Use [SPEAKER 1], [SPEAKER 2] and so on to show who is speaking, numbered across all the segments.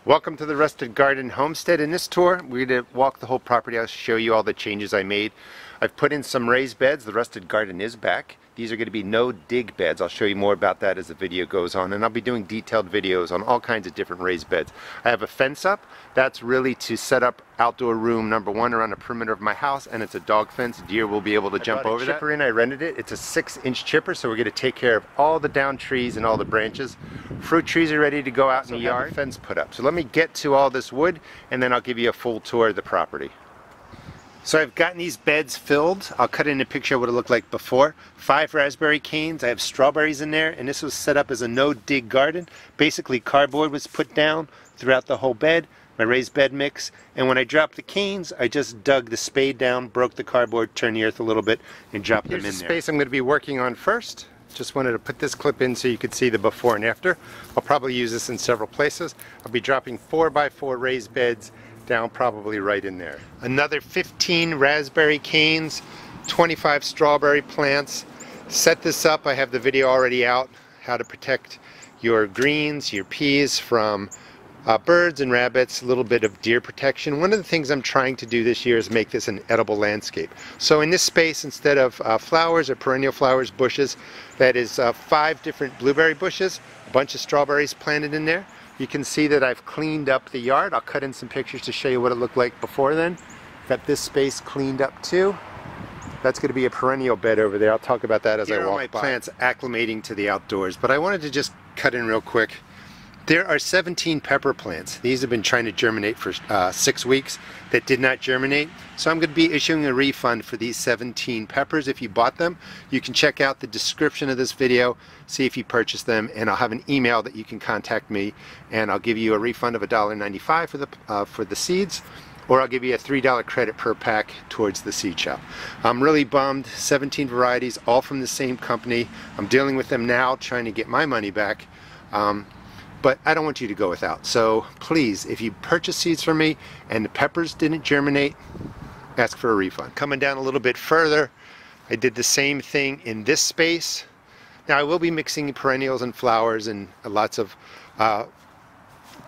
[SPEAKER 1] Welcome to the Rusted Garden Homestead. In this tour, we're going to walk the whole property. I'll show you all the changes I made. I've put in some raised beds. The Rusted Garden is back. These are going to be no-dig beds. I'll show you more about that as the video goes on, and I'll be doing detailed videos on all kinds of different raised beds. I have a fence up. That's really to set up outdoor room number one around the perimeter of my house, and it's a dog fence. Deer will be able to jump over that. Chipper in, I rented it. It's a 6-inch chipper, so we're going to take care of all the down trees and all the branches. Fruit trees are ready to go out in the yard. Fence put up. So let me get to all this wood, and then I'll give you a full tour of the property. So I've gotten these beds filled. I'll cut in a picture of what it looked like before. 5 raspberry canes. I have strawberries in there, and this was set up as a no-dig garden. Basically, cardboard was put down throughout the whole bed, my raised bed mix, and when I dropped the canes, I just dug the spade down, broke the cardboard, turned the earth a little bit, and dropped them in there. Here's the space I'm going to be working on first. Just wanted to put this clip in so you could see the before and after. I'll probably use this in several places. I'll be dropping 4x4 raised beds down probably right in there. Another 15 raspberry canes, 25 strawberry plants. Set this up. I have the video already out, how to protect your greens, your peas from birds and rabbits, a little bit of deer protection. One of the things I'm trying to do this year is make this an edible landscape. So in this space, instead of flowers or perennial flowers, bushes, that is 5 different blueberry bushes, a bunch of strawberries planted in there. You can see that I've cleaned up the yard. I'll cut in some pictures to show you what it looked like before then. Got this space cleaned up too. That's going to be a perennial bed over there. I'll talk about that as I walk by. My plants acclimating to the outdoors, but I wanted to just cut in real quick. There are 17 pepper plants. These have been trying to germinate for 6 weeks that did not germinate. So I'm going to be issuing a refund for these 17 peppers. If you bought them, you can check out the description of this video, see if you purchased them, and I'll have an email that you can contact me, and I'll give you a refund of $1.95 for the seeds, or I'll give you a $3 credit per pack towards the seed shop. I'm really bummed. 17 varieties, all from the same company. I'm dealing with them now, trying to get my money back. But I don't want you to go without. So please, if you purchase seeds from me and the peppers didn't germinate, ask for a refund. Coming down a little bit further, I did the same thing in this space. Now I will be mixing perennials and flowers and lots of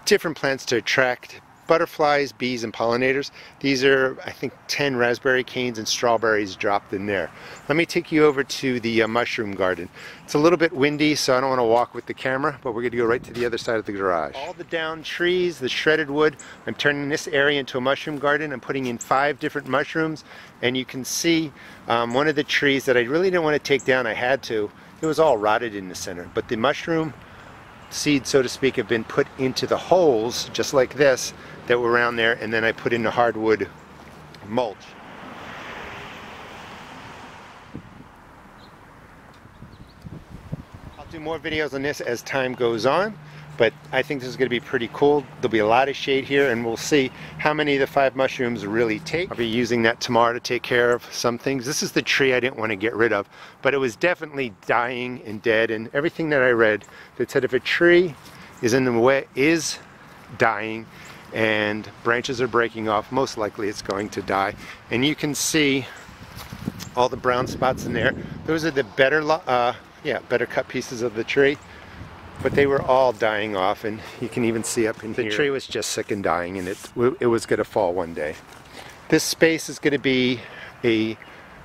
[SPEAKER 1] different plants to attract butterflies, bees, and pollinators. These are, I think, 10 raspberry canes and strawberries dropped in there. Let me take you over to the mushroom garden. It's a little bit windy, so I don't want to walk with the camera, but we're going to go right to the other side of the garage. All the down trees, the shredded wood, I'm turning this area into a mushroom garden. I'm putting in 5 different mushrooms, and you can see one of the trees that I really didn't want to take down. I had to. It was all rotted in the center, but the mushroom seeds, so to speak, have been put into the holes, just like this, that were around there, and then I put in the hardwood mulch. I'll do more videos on this as time goes on, but I think this is going to be pretty cool. There'll be a lot of shade here, and we'll see how many of the 5 mushrooms really take. I'll be using that tomorrow to take care of some things. This is the tree I didn't want to get rid of, but it was definitely dying and dead, and everything that I read that said if a tree is in the way, is dying, and branches are breaking off, most likely it's going to die. And you can see all the brown spots in there. Those are the better cut pieces of the tree, but they were all dying off, and you can even see up in here. The tree was just sick and dying, and it was going to fall one day. This space is going to be a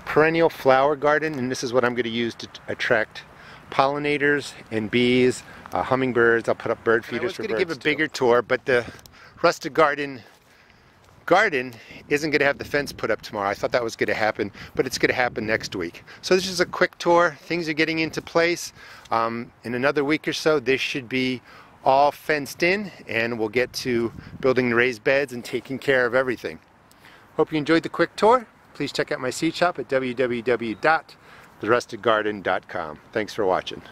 [SPEAKER 1] perennial flower garden, and this is what I'm going to use to attract pollinators and bees, hummingbirds. I'll put up bird feeders for birds. I was going to give a bigger tour, but the Rusted Garden isn't going to have the fence put up tomorrow. I thought that was going to happen, but it's going to happen next week. So this is a quick tour. Things are getting into place. In another week or so, this should be all fenced in, and we'll get to building the raised beds and taking care of everything. Hope you enjoyed the quick tour. Please check out my seed shop at www.therustedgarden.com. Thanks for watching.